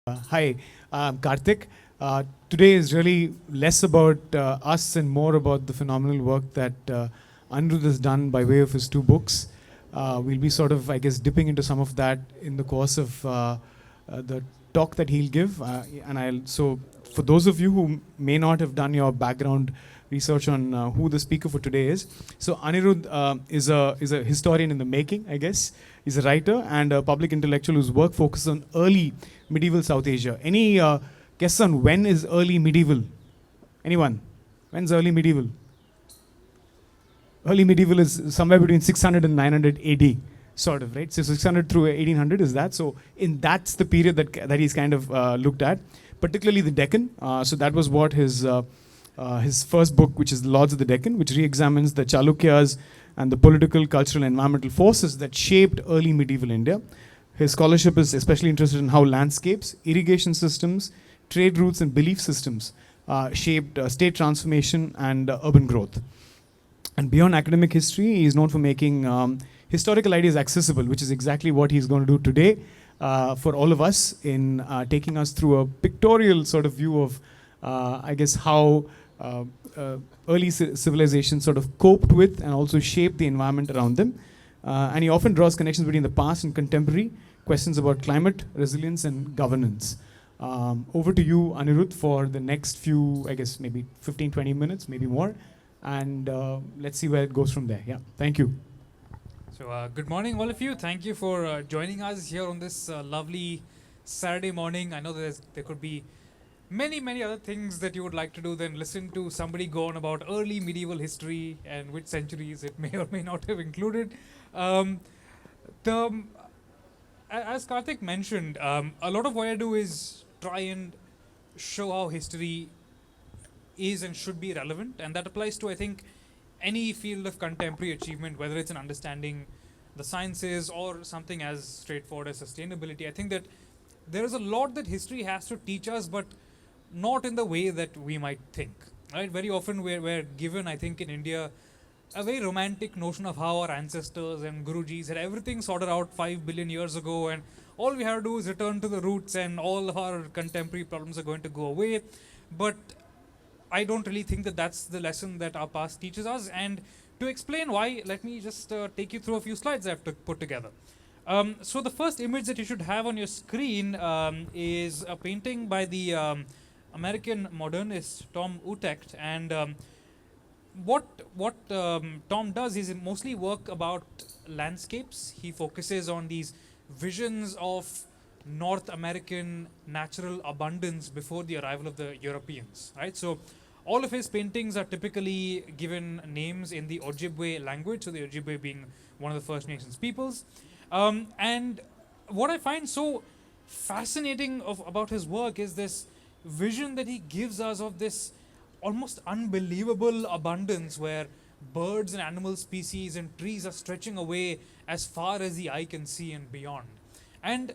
Hi, I'm Karthik. Today is really less about us and more about the phenomenal work that Anirudh has done by way of his two books. We'll be sort of, I guess, dipping into some of that in the course of the talk that he'll give. So for those of you who may not have done your background research on who the speaker for today is, so Anirudh is a historian in the making, I guess. He's a writer and a public intellectual whose work focuses on early medieval South Asia. Any guess on when is early medieval? Anyone? When's early medieval? Early medieval is somewhere between 600 and 900 AD, sort of, right? So 600 through 1800 is that. So that's the period that he's kind of looked at, particularly the Deccan. So that was what his first book, which is Lords of the Deccan, which re-examines the Chalukyas and the political, cultural, and environmental forces that shaped early medieval India. His scholarship is especially interested in how landscapes, irrigation systems, trade routes, and belief systems shaped state transformation and urban growth. And beyond academic history, he is known for making historical ideas accessible, which is exactly what he's going to do today for all of us in taking us through a pictorial sort of view of, I guess, how early civilizations sort of coped with and also shaped the environment around them. And he often draws connections between the past and contemporary questions about climate, resilience, and governance. Over to you, Anirudh, for the next few, I guess, maybe 15, 20 minutes, maybe more. And let's see where it goes from there. Yeah, thank you. So good morning, all of you. Thank you for joining us here on this lovely Saturday morning. I know there could be many other things that you would like to do than listen to somebody go on about early medieval history and which centuries it may or may not have included. As Karthik mentioned, a lot of what I do is try and show how history is and should be relevant, and that applies to, I think, any field of contemporary achievement, whether it's in understanding the sciences or something as straightforward as sustainability. I think that there is a lot that history has to teach us, but not in the way that we might think. Right? Very often we're given, I think, in India, a very romantic notion of how our ancestors and Gurujis had everything sorted out 5 billion years ago, and all we have to do is return to the roots and all of our contemporary problems are going to go away. But I don't really think that that's the lesson that our past teaches us. And to explain why, let me just take you through a few slides I have to put together. So the first image that you should have on your screen is a painting by the American modernist Tom Utrecht. And what Tom does is mostly work about landscapes. He focuses on these visions of North American natural abundance before the arrival of the Europeans, right? So all of his paintings are typically given names in the Ojibwe language, so the Ojibwe being one of the First Nations peoples. And what I find so fascinating about his work is this vision that he gives us of this almost unbelievable abundance where birds and animal species and trees are stretching away as far as the eye can see and beyond. And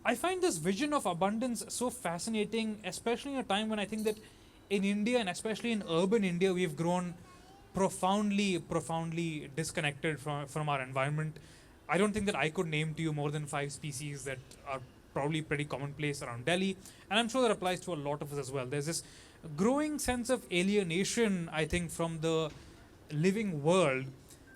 I find this vision of abundance so fascinating, especially in a time when I think that in India, and especially in urban India, we've grown profoundly disconnected from our environment. I don't think that I could name to you more than 5 species that are probably pretty commonplace around Delhi, and I'm sure that applies to a lot of us as well. There's this growing sense of alienation, I think, from the living world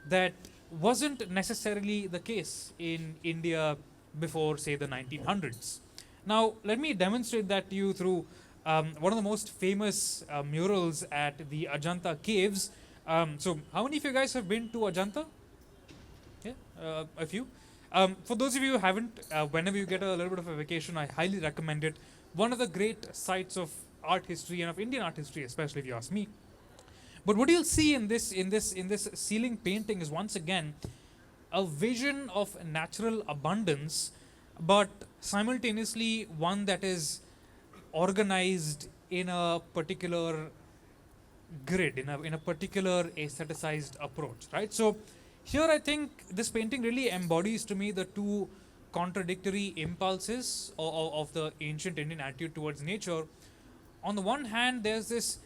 that wasn't necessarily the case in India before, say, the 1900s. Now, let me demonstrate that to you through one of the most famous murals at the Ajanta caves. So, how many of you guys have been to Ajanta? Yeah, a few. For those of you who haven't, whenever you get a little bit of a vacation, I highly recommend it. One of the great sites of art history and of Indian art history, especially if you ask me. But what you'll see in this ceiling painting is once again a vision of natural abundance, but simultaneously one that is organized in a particular grid, in a particular aestheticized approach, right? So here I think this painting really embodies to me the two contradictory impulses of the ancient Indian attitude towards nature. On the one hand, there's this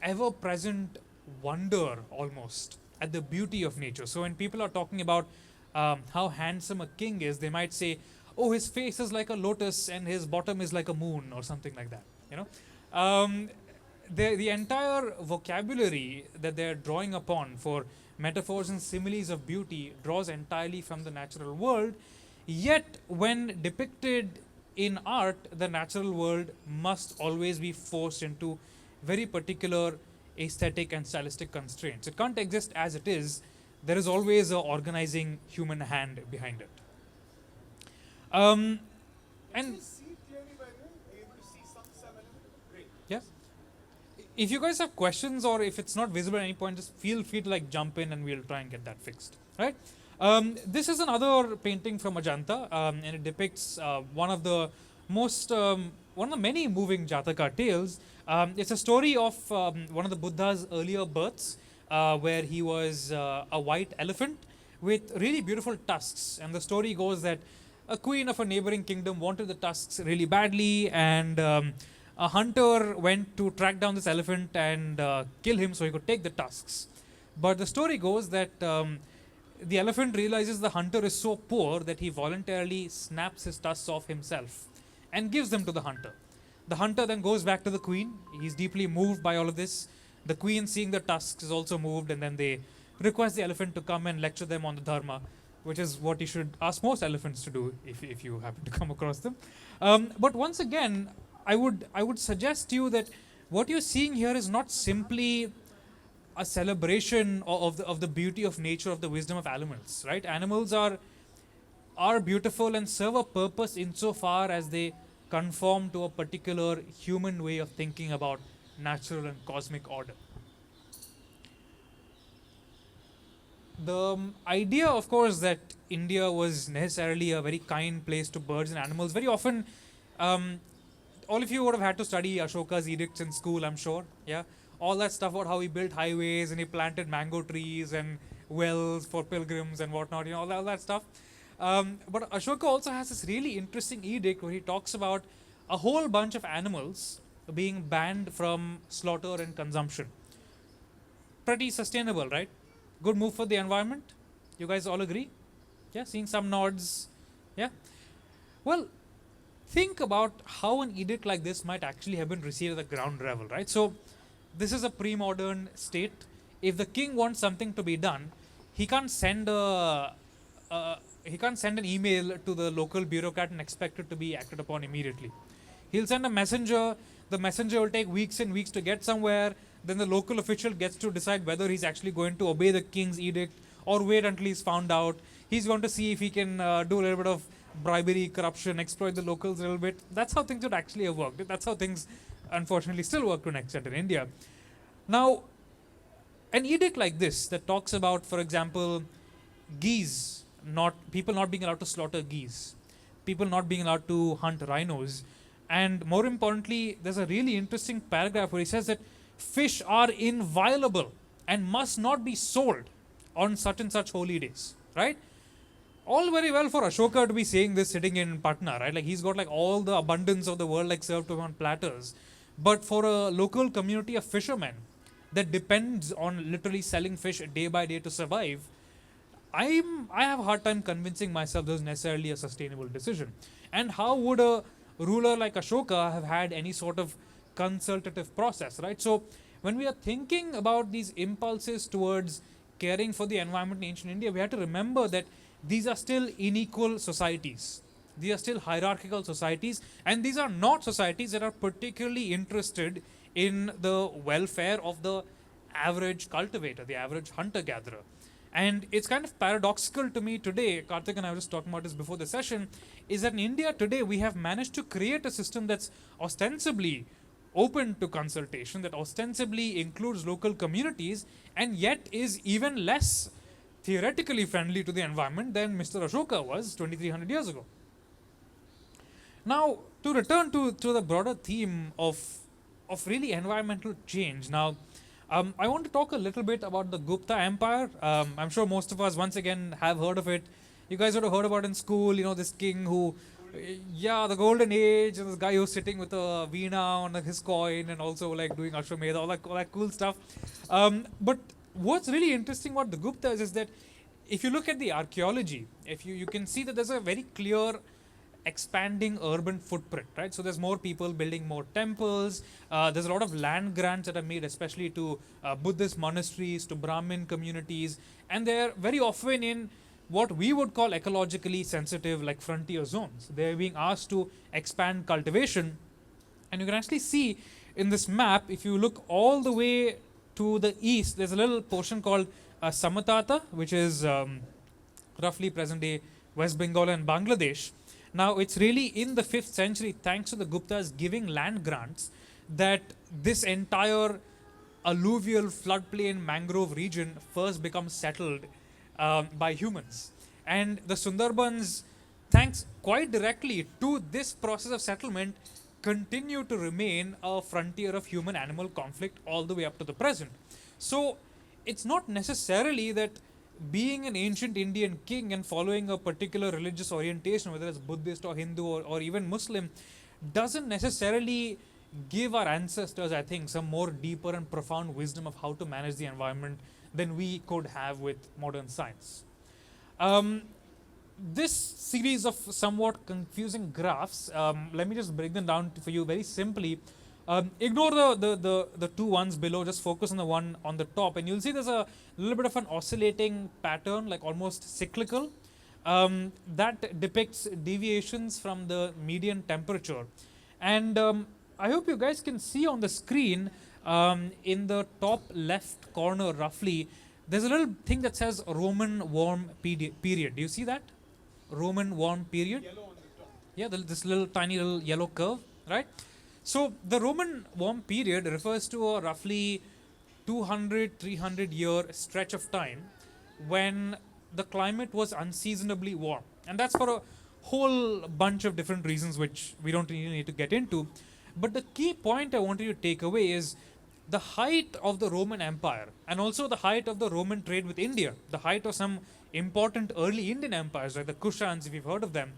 ever-present wonder almost at the beauty of nature. So when people are talking about how handsome a king is, they might say, oh, his face is like a lotus and his bottom is like a moon or something like that. You know, um, the entire vocabulary that they're drawing upon for metaphors and similes of beauty draws entirely from the natural world. Yet, when depicted in art, the natural world must always be forced into very particular aesthetic and stylistic constraints. It can't exist as it is. There is always a organizing human hand behind it. And yeah, if you guys have questions or if it's not visible at any point, just feel free to like jump in and we'll try and get that fixed. Right? This is another painting from Ajanta, and it depicts one of the many moving Jataka tales. It's a story of one of the Buddha's earlier births, where he was a white elephant with really beautiful tusks. And the story goes that a queen of a neighboring kingdom wanted the tusks really badly, and a hunter went to track down this elephant and kill him so he could take the tusks. But the story goes that the elephant realizes the hunter is so poor that he voluntarily snaps his tusks off himself and gives them to the hunter. The hunter then goes back to the queen. He's deeply moved by all of this. The queen, seeing the tusks, is also moved, and then they request the elephant to come and lecture them on the dharma, which is what you should ask most elephants to do if you happen to come across them. But once again, I would suggest to you that what you're seeing here is not simply a celebration of the beauty of nature, of the wisdom of animals, right? Animals are beautiful and serve a purpose insofar as they conform to a particular human way of thinking about natural and cosmic order. The idea, of course, that India was necessarily a very kind place to birds and animals, very often, all of you would have had to study Ashoka's edicts in school, I'm sure, yeah? All that stuff about how he built highways and he planted mango trees and wells for pilgrims and whatnot, all that stuff. But Ashoka also has this really interesting edict where he talks about a whole bunch of animals being banned from slaughter and consumption. Pretty sustainable, right? Good move for the environment. You guys all agree? Yeah, seeing some nods. Yeah. Well, think about how an edict like this might actually have been received at the ground level, right? So, this is a pre-modern state. If the king wants something to be done, he can't send an email to the local bureaucrat and expect it to be acted upon immediately. He'll send a messenger. The messenger will take weeks and weeks to get somewhere. Then the local official gets to decide whether he's actually going to obey the king's edict or wait until he's found out. He's going to see if he can do a little bit of bribery, corruption, exploit the locals a little bit. That's how things would actually have worked. That's how things, unfortunately, still work to an extent in India. Now, an edict like this that talks about, for example, people not being allowed to slaughter geese, people not being allowed to hunt rhinos, and more importantly, there's a really interesting paragraph where he says that fish are inviolable and must not be sold on such and such holy days, right? All very well for Ashoka to be saying this sitting in Patna, right? Like he's got like all the abundance of the world like served to him on platters. But for a local community of fishermen that depends on literally selling fish day by day to survive, I have a hard time convincing myself this is necessarily a sustainable decision. And how would a ruler like Ashoka have had any sort of consultative process, right? So when we are thinking about these impulses towards caring for the environment in ancient India, we have to remember that these are still unequal societies. These are still hierarchical societies, and these are not societies that are particularly interested in the welfare of the average cultivator, the average hunter-gatherer. And it's kind of paradoxical to me today, Karthik and I were just talking about this before the session, is that in India today we have managed to create a system that's ostensibly open to consultation, that ostensibly includes local communities, and yet is even less theoretically friendly to the environment than Mr. Ashoka was 2300 years ago. Now, to return to the broader theme of really environmental change. Now, I want to talk a little bit about the Gupta Empire. I'm sure most of us, once again, have heard of it. You guys would have heard about it in school, this king who, the golden age, and this guy who's sitting with a veena on his coin and also like doing Ashwamedha, all that cool stuff. But what's really interesting about the Guptas is that if you look at the archaeology, if you can see that there's a very clear expanding urban footprint, right? So there's more people building more temples. There's a lot of land grants that are made, especially to Buddhist monasteries, to Brahmin communities, and they're very often in what we would call ecologically sensitive, like frontier zones. They're being asked to expand cultivation, and you can actually see in this map, if you look all the way to the east, there's a little portion called Samatata, which is roughly present day West Bengal and Bangladesh. Now, it's really in the 5th century, thanks to the Guptas giving land grants, that this entire alluvial floodplain mangrove region first becomes settled by humans. And the Sundarbans, thanks quite directly to this process of settlement, continue to remain a frontier of human animal conflict all the way up to the present. So, it's not necessarily that being an ancient Indian king and following a particular religious orientation, whether it's Buddhist or Hindu or even Muslim, doesn't necessarily give our ancestors, I think, some more deeper and profound wisdom of how to manage the environment than we could have with modern science. This series of somewhat confusing graphs, let me just break them down for you very simply. Ignore the two ones below, just focus on the one on the top, and you'll see there's a little bit of an oscillating pattern, like almost cyclical, that depicts deviations from the median temperature. And I hope you guys can see on the screen, in the top left corner roughly, there's a little thing that says Roman warm period. Do you see that? Roman warm period? Yellow on the top. Yeah, this little tiny little yellow curve, right? So the Roman warm period refers to a roughly 200-300 year stretch of time when the climate was unseasonably warm. And that's for a whole bunch of different reasons which we don't really need to get into. But the key point I wanted you to take away is the height of the Roman Empire, and also the height of the Roman trade with India, the height of some important early Indian empires like the Kushans, if you've heard of them,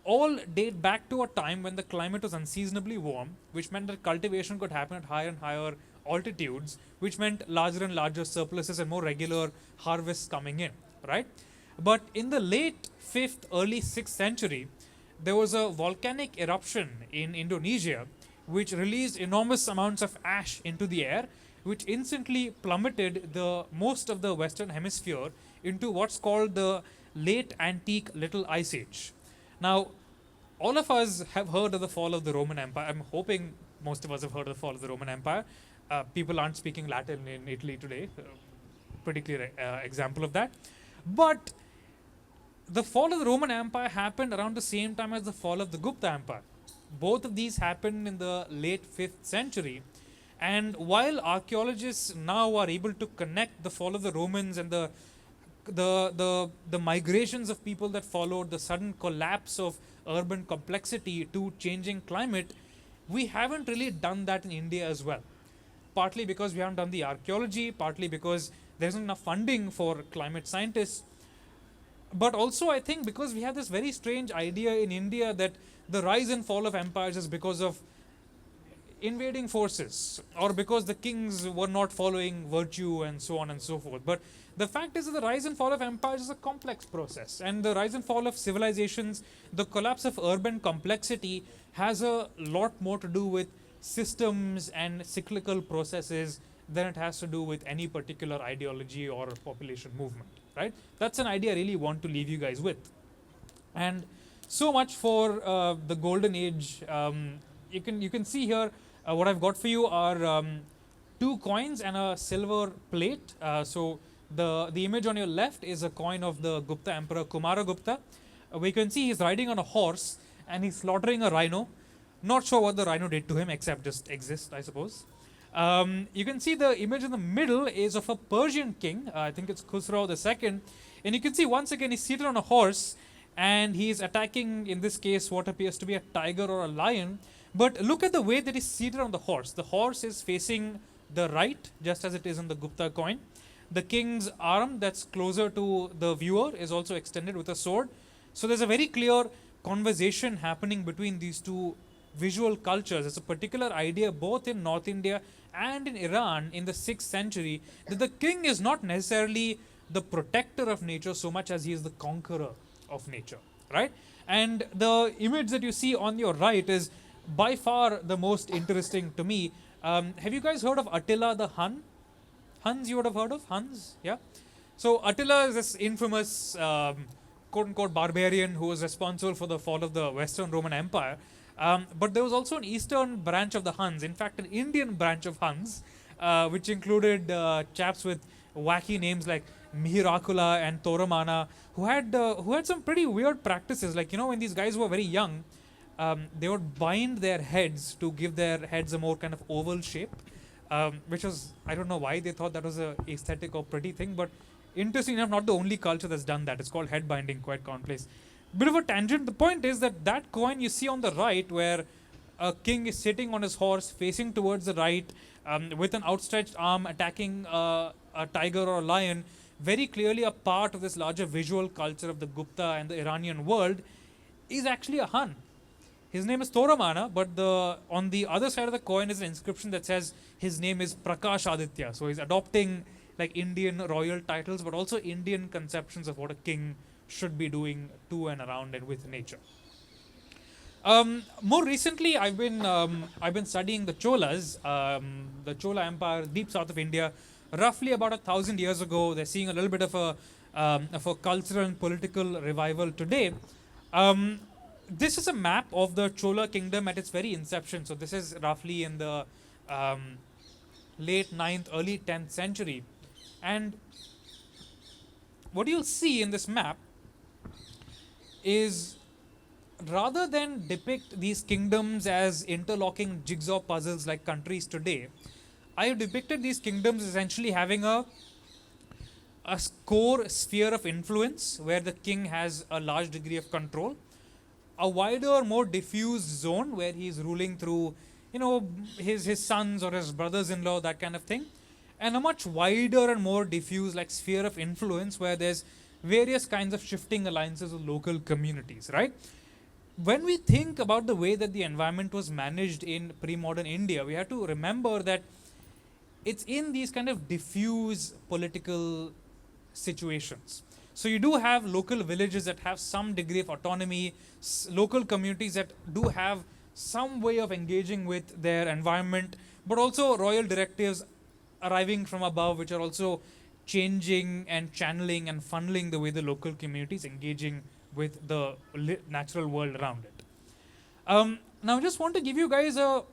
all date back to a time when the climate was unseasonably warm, which meant that cultivation could happen at higher and higher altitudes, which meant larger and larger surpluses and more regular harvests coming in, right? But in the late 5th, early 6th century, there was a volcanic eruption in Indonesia which released enormous amounts of ash into the air, which instantly plummeted the most of the Western Hemisphere into what's called the late antique Little Ice Age. Now, all of us have heard of the fall of the Roman Empire. I'm hoping most of us have heard of the fall of the Roman Empire. People aren't speaking Latin in Italy today. Pretty clear example of that. But the fall of the Roman Empire happened around the same time as the fall of the Gupta Empire. Both of these happened in the late 5th century. And while archaeologists now are able to connect the fall of the Romans and the migrations of people that followed, the sudden collapse of urban complexity to changing climate, we haven't really done that in India as well. Partly because we haven't done the archaeology, partly because there isn't enough funding for climate scientists. But also, I think because we have this very strange idea in India that the rise and fall of empires is because of invading forces, or because the kings were not following virtue and so on and so forth. But the fact is that the rise and fall of empires is a complex process, and the rise and fall of civilizations, the collapse of urban complexity, has a lot more to do with systems and cyclical processes than it has to do with any particular ideology or population movement, right? That's an idea I really want to leave you guys with. And so much for the golden age. You can see here what I've got for you are 2 coins and a silver plate. So the image on your left is a coin of the Gupta Emperor Kumaragupta. We can see he's riding on a horse and he's slaughtering a rhino. Not sure what the rhino did to him except just exist, I suppose. You can see the image in the middle is of a Persian king. I think it's Khusrau II. And you can see once again he's seated on a horse and he is attacking, in this case, what appears to be a tiger or a lion. But look at the way that he's seated on the horse. The horse is facing the right, just as it is in the Gupta coin. The king's arm that's closer to the viewer is also extended with a sword. So there's a very clear conversation happening between these two visual cultures. It's a particular idea both in North India and in Iran in the 6th century that the king is not necessarily the protector of nature so much as he is the conqueror of nature, right? And the image that you see on your right is by far the most interesting to me. Have you guys heard of Attila the Hun? Huns, you would have heard of? Huns? Yeah. So Attila is this infamous quote-unquote barbarian who was responsible for the fall of the Western Roman Empire. But there was also an eastern branch of the Huns, in fact an Indian branch of Huns, which included chaps with wacky names like Mihiracula and Toramana, who had some pretty weird practices. Like, when these guys were very young, they would bind their heads to give their heads a more kind of oval shape, which was, I don't know why they thought that was a aesthetic or pretty thing, but interesting enough, not the only culture that's done that. It's called head binding, quite commonplace. Bit of a tangent. The point is that coin you see on the right, where a king is sitting on his horse, facing towards the right, with an outstretched arm, attacking a tiger or a lion, very clearly a part of this larger visual culture of the Gupta and the Iranian world, is actually a Hun. His name is Toramana, but on the other side of the coin is an inscription that says his name is Prakash Aditya. So he's adopting like Indian royal titles, but also Indian conceptions of what a king should be doing to and around and with nature. More recently, I've been studying the Cholas, the Chola Empire, deep south of India, roughly about 1,000 years ago. They're seeing a little bit of a cultural and political revival today. This is a map of the Chola kingdom at its very inception. So this is roughly in the late 9th, early 10th century. And what you'll see in this map is, rather than depict these kingdoms as interlocking jigsaw puzzles like countries today, I have depicted these kingdoms essentially having a core sphere of influence where the king has a large degree of control, a wider, more diffuse zone where he is ruling through, his sons or his brothers-in-law, that kind of thing, and a much wider and more diffuse like sphere of influence where there's various kinds of shifting alliances with local communities, right? When we think about the way that the environment was managed in pre-modern India, we have to remember that it's in these kind of diffuse political situations. So you do have local villages that have some degree of autonomy, local communities that do have some way of engaging with their environment, but also royal directives arriving from above, which are also changing and channeling and funneling the way the local communities engaging with the natural world around it. Now I just want to give you guys a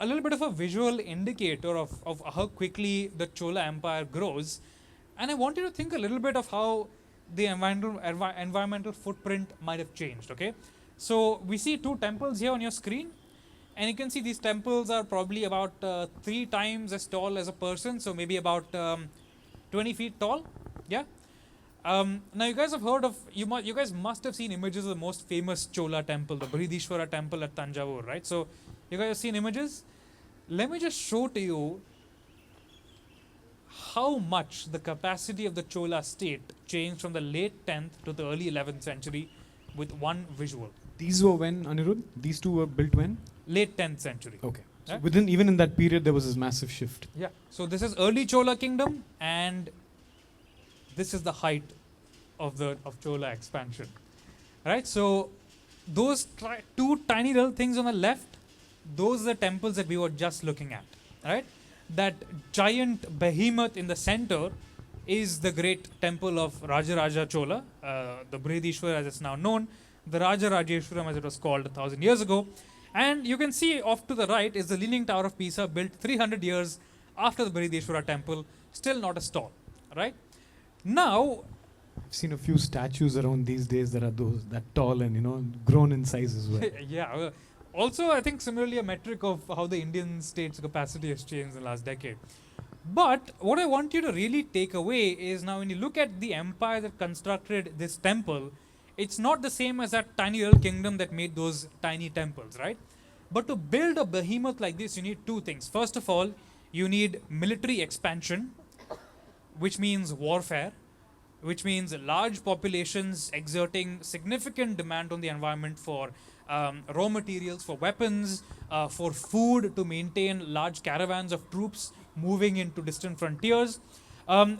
little bit of a visual indicator of how quickly the Chola Empire grows. And I want you to think a little bit of how the environmental footprint might have changed, okay? So we see two temples here on your screen. And you can see these temples are probably about 3 times as tall as a person. So maybe about 20 feet tall, yeah? Now you guys have heard of, you guys must have seen images of the most famous Chola temple, the Brihadishwara temple at Tanjavur, right? So you guys have seen images? Let me just show to you how much the capacity of the Chola state changed from the late 10th to the early 11th century with one visual. These were when, Anirudh? These two were built when? Late 10th century. Okay. So Yeah. even in that period, there was this massive shift. Yeah. So this is early Chola kingdom, and this is the height of Chola expansion, right? So those two tiny little things on the left, those are the temples that we were just looking at, right? That giant behemoth in the center is the great temple of Rajaraja Chola, the Brihadishwara as it's now known, the Rajarajeshwaram as it was called 1,000 years ago. And you can see off to the right is the Leaning Tower of Pisa, built 300 years after the Brihadishwara temple, still not as tall, right? Now, I've seen a few statues around these days that are that tall and grown in size as well. yeah. Also, I think similarly a metric of how the Indian state's capacity has changed in the last decade. But what I want you to really take away is, now when you look at the empire that constructed this temple, it's not the same as that tiny little kingdom that made those tiny temples, right? But to build a behemoth like this, you need two things. First of all, you need military expansion, which means warfare, which means large populations exerting significant demand on the environment for raw materials, for weapons, for food, to maintain large caravans of troops moving into distant frontiers,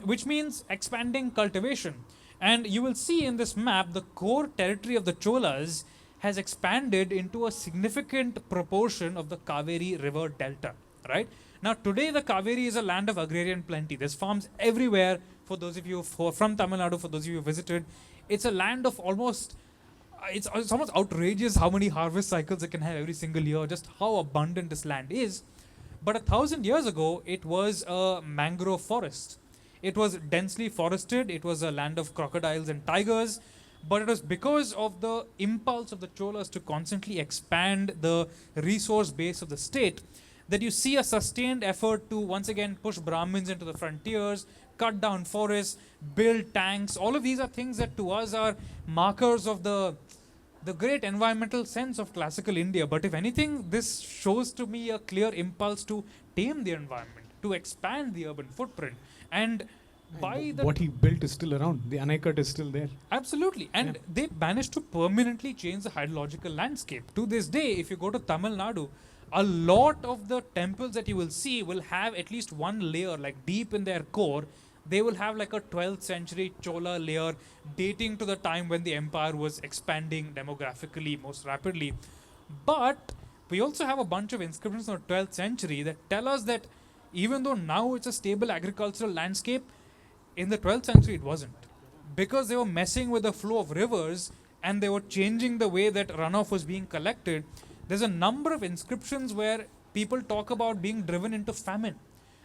which means expanding cultivation. And you will see in this map, the core territory of the Cholas has expanded into a significant proportion of the Kaveri river delta, right? Now, today the Kaveri is a land of agrarian plenty. There's farms everywhere. For those of you who are from Tamil Nadu, for those of you who visited, it's a land of almost, it's almost outrageous how many harvest cycles it can have every single year, just how abundant this land is. But 1,000 years ago, it was a mangrove forest. It was densely forested. It was a land of crocodiles and tigers. But it was because of the impulse of the Cholas to constantly expand the resource base of the state that you see a sustained effort to once again push Brahmins into the frontiers, cut down forests, build tanks. All of these are things that to us are markers of the great environmental sense of classical India. But if anything, this shows to me a clear impulse to tame the environment, to expand the urban footprint. And by the what he built is still around. The Anaikut is still there. Absolutely. And they managed to permanently change the hydrological landscape. To this day, if you go to Tamil Nadu, a lot of the temples that you will see will have at least one layer, like deep in their core, they will have like a 12th century Chola layer dating to the time when the empire was expanding demographically most rapidly. But we also have a bunch of inscriptions from the 12th century that tell us that even though now it's a stable agricultural landscape, in the 12th century it wasn't. Because they were messing with the flow of rivers and they were changing the way that runoff was being collected. There's a number of inscriptions where people talk about being driven into famine.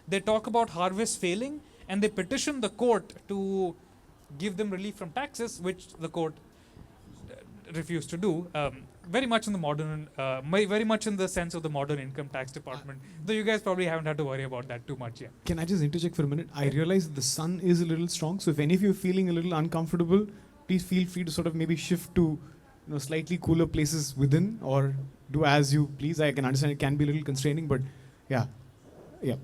They talk about harvest failing and they petition the court to give them relief from taxes, which the court refused to do. Very much in the modern, very much in the sense of the modern income tax department. Though you guys probably haven't had to worry about that too much yet. Can I just interject for a minute? I realize the sun is a little strong. So if any of you are feeling a little uncomfortable, please feel free to sort of maybe shift to slightly cooler places within, or do as you please. I can understand it can be a little constraining, but yeah,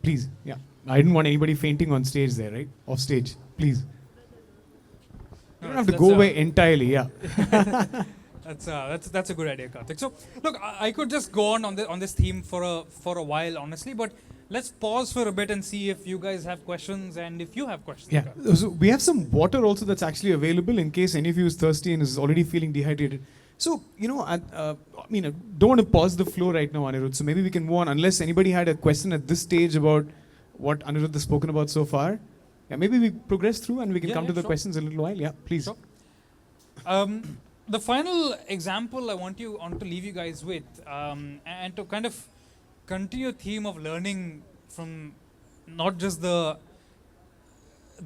please, yeah. I didn't want anybody fainting on stage there, right? Off stage, please. You don't have to go away entirely, yeah. That's a good idea, Karthik. So look, I could just go on this theme for a while, honestly, but let's pause for a bit and see if you guys have questions and if you have questions. Yeah. So we have some water also that's actually available in case any of you is thirsty and is already feeling dehydrated. So I don't want to pause the flow right now, Anirudh. So maybe we can move on unless anybody had a question at this stage about what Anirudh has spoken about so far. Yeah, maybe we progress through and we can come to the questions in a little while. Yeah, please. Sure. The final example I want to leave you guys with, and to kind of continue a theme of learning from not just the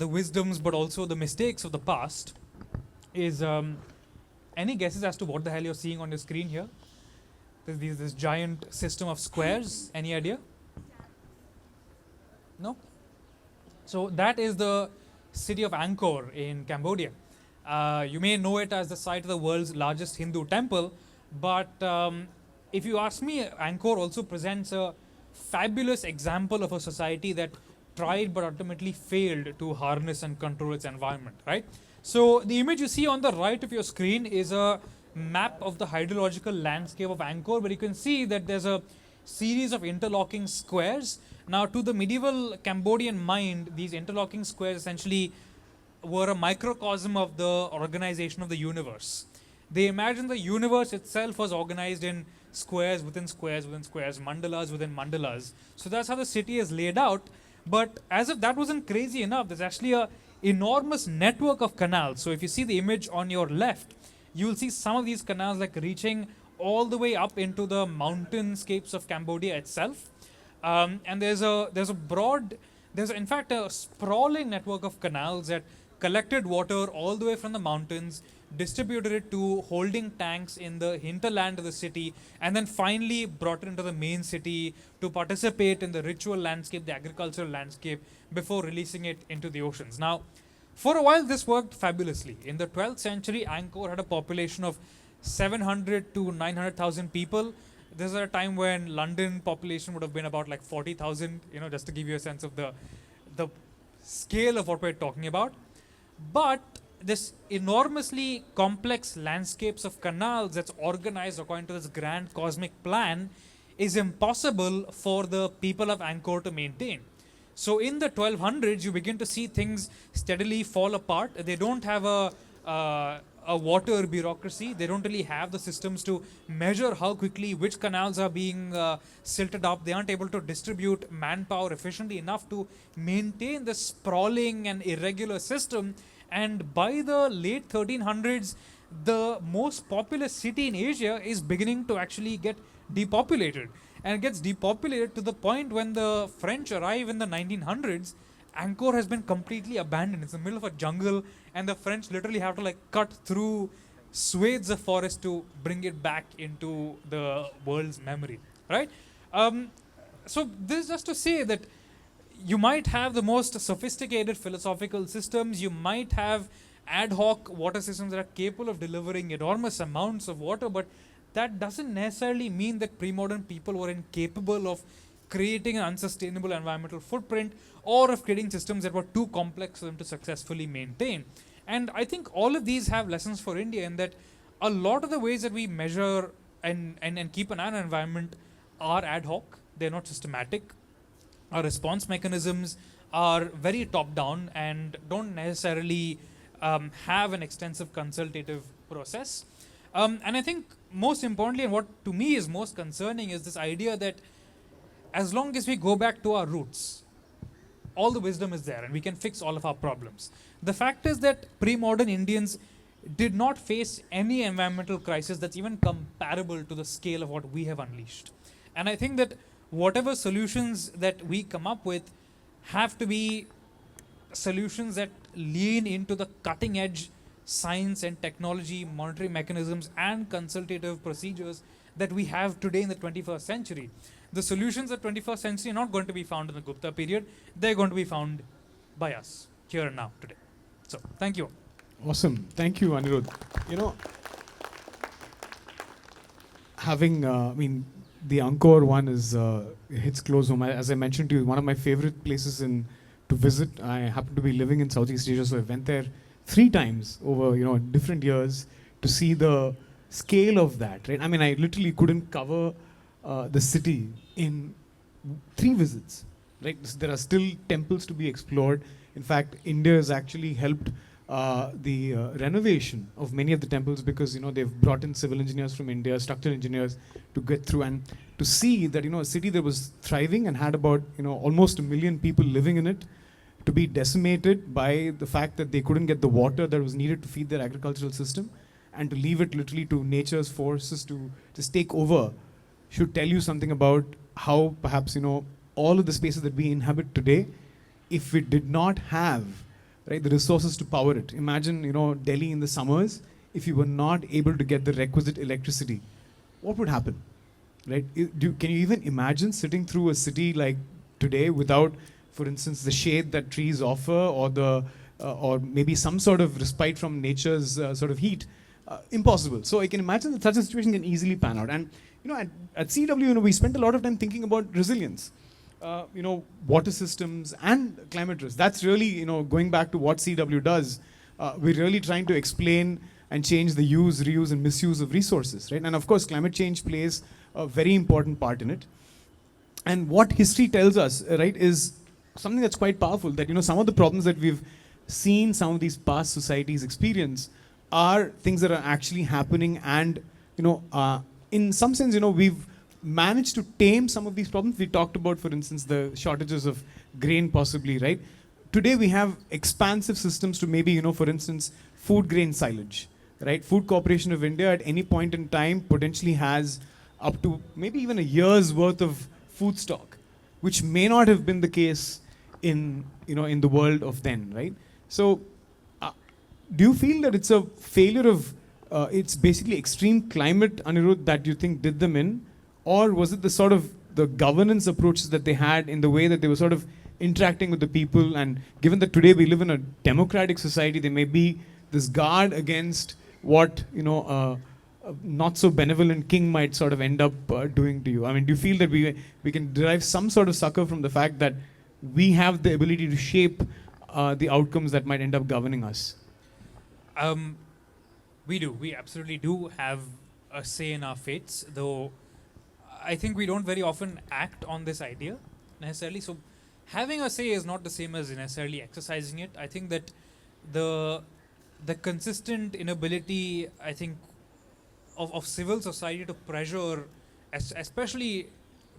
wisdoms but also the mistakes of the past, is any guesses as to what the hell you're seeing on your screen here? There's this giant system of squares. Any idea? No? So that is the city of Angkor in Cambodia. You may know it as the site of the world's largest Hindu temple, but if you ask me, Angkor also presents a fabulous example of a society that tried but ultimately failed to harness and control its environment, right? So the image you see on the right of your screen is a map of the hydrological landscape of Angkor, where you can see that there's a series of interlocking squares. Now, to the medieval Cambodian mind, these interlocking squares essentially were a microcosm of the organization of the universe. They imagined the universe itself was organized in squares within squares within squares, mandalas within mandalas. So that's how the city is laid out. But as if that wasn't crazy enough, there's actually a enormous network of canals. So if you see the image on your left, you will see some of these canals like reaching all the way up into the mountainscapes of Cambodia itself. And there's in fact a sprawling network of canals that collected water all the way from the mountains, distributed it to holding tanks in the hinterland of the city, and then finally brought it into the main city to participate in the ritual landscape, the agricultural landscape, before releasing it into the oceans. Now, for a while this worked fabulously. In the 12th century, Angkor had a population of 700 to 900,000 people. This is a time when London population would have been about like 40,000, just to give you a sense of the scale of what we're talking about. But this enormously complex landscapes of canals that's organized according to this grand cosmic plan is impossible for the people of Angkor to maintain. So in the 1200s, you begin to see things steadily fall apart. They don't have a water bureaucracy. They don't really have the systems to measure how quickly which canals are being silted up. They aren't able to distribute manpower efficiently enough to maintain the sprawling and irregular system. And by the late 1300s, the most populous city in Asia is beginning to actually get depopulated. And it gets depopulated to the point when the French arrive in the 1900s, Angkor has been completely abandoned. It's in the middle of a jungle, and the French literally have to like cut through swathes of forest to bring it back into the world's memory, right? So this is just to say that you might have the most sophisticated philosophical systems, you might have ad hoc water systems that are capable of delivering enormous amounts of water, but that doesn't necessarily mean that pre-modern people were incapable of creating an unsustainable environmental footprint or of creating systems that were too complex for them to successfully maintain. And I think all of these have lessons for India in that a lot of the ways that we measure and keep an eye on our environment are ad hoc, they're not systematic. Our response mechanisms are very top down and don't necessarily have an extensive consultative process. And I think most importantly, and what to me is most concerning, is this idea that as long as we go back to our roots, all the wisdom is there and we can fix all of our problems. The fact is that pre-modern Indians did not face any environmental crisis that's even comparable to the scale of what we have unleashed. And I think that whatever solutions that we come up with have to be solutions that lean into the cutting edge science and technology, monitoring mechanisms, and consultative procedures that we have today in the 21st century. The solutions of the 21st century are not going to be found in the Gupta period. They're going to be found by us, here and now, today. So, thank you. Awesome. Thank you, Anirudh. You know, having, the Angkor one is hits close home. As I mentioned to you, one of my favorite places to visit. I happen to be living in Southeast Asia, so I went there 3 times over different years to see the scale of that. Right? I mean, I literally couldn't cover the city in 3 visits. Right? There are still temples to be explored. In fact, India has actually helped the renovation of many of the temples because they've brought in civil engineers from India, structural engineers to get through and to see that a city that was thriving and had about almost 1 million people living in it to be decimated by the fact that they couldn't get the water that was needed to feed their agricultural system and to leave it literally to nature's forces to just take over should tell you something about how perhaps all of the spaces that we inhabit today, if we did not have the resources to power it. Imagine Delhi in the summers, if you were not able to get the requisite electricity, what would happen? Right? Can you even imagine sitting through a city like today without, for instance, the shade that trees offer, or maybe some sort of respite from nature's sort of heat? Impossible. So I can imagine that such a situation can easily pan out. And at CEEW, we spent a lot of time thinking about resilience. Water systems and climate risk. That's really, going back to what CEEW does. We're really trying to explain and change the use, reuse, and misuse of resources, right? And of course, climate change plays a very important part in it. And what history tells us, right, is something that's quite powerful. That some of the problems that we've seen some of these past societies experience are things that are actually happening, and in some sense, we've managed to tame some of these problems. We talked about, for instance, the shortages of grain possibly, right? Today we have expansive systems to maybe, for instance, food grain silage, right? Food Corporation of India at any point in time potentially has up to maybe even a year's worth of food stock, which may not have been the case in the world of then, right? So do you feel that it's a failure of, it's basically extreme climate, Anirudh, that you think did them in? Or was it the sort of the governance approaches that they had in the way that they were sort of interacting with the people? And given that today we live in a democratic society, there may be this guard against what a not so benevolent king might sort of end up doing to you. I mean, do you feel that we can derive some sort of succor from the fact that we have the ability to shape the outcomes that might end up governing us? We do. We absolutely do have a say in our fates, though I think we don't very often act on this idea necessarily. So having a say is not the same as necessarily exercising it. I think that the consistent inability, I think, of civil society to pressure, especially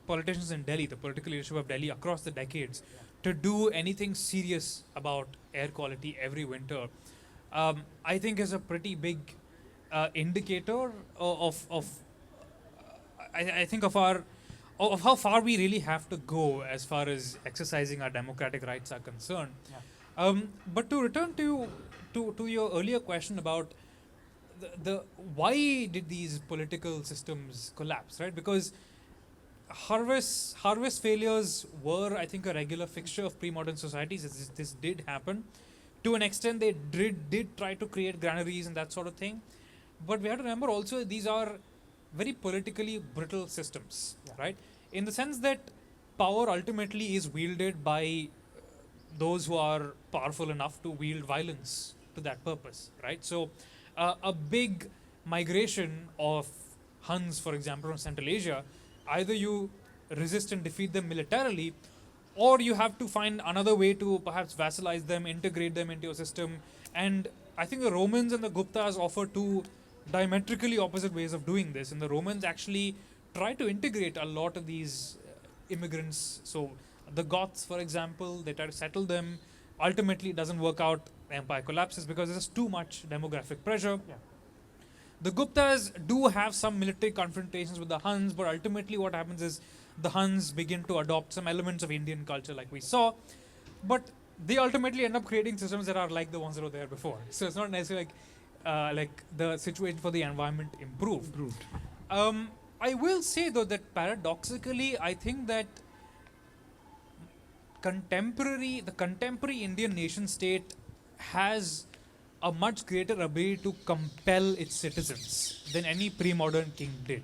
politicians in Delhi, the political leadership of Delhi across the decades, to do anything serious about air quality every winter, I think is a pretty big indicator of I think of how far we really have to go as far as exercising our democratic rights are concerned. But to return to your earlier question about the why did these political systems collapse, right? Because harvest failures were, I think, a regular fixture of pre-modern societies. This did happen. To an extent, they did try to create granaries and that sort of thing. But we have to remember also these are very politically brittle systems, right? In the sense that power ultimately is wielded by those who are powerful enough to wield violence to that purpose, right? So a big migration of Huns, for example, from Central Asia, either you resist and defeat them militarily, or you have to find another way to perhaps vassalize them, integrate them into your system. And I think the Romans and the Guptas offer two diametrically opposite ways of doing this. And the Romans actually try to integrate a lot of these immigrants. So the Goths, for example, they try to settle them. Ultimately, it doesn't work out. The empire collapses because there's too much demographic pressure. The Guptas do have some military confrontations with the Huns, but ultimately what happens is the Huns begin to adopt some elements of Indian culture like we saw, but they ultimately end up creating systems that are like the ones that were there before. So it's not necessarily like the situation for the environment improved. I will say though that paradoxically, I think that the contemporary Indian nation state has a much greater ability to compel its citizens than any pre-modern king did.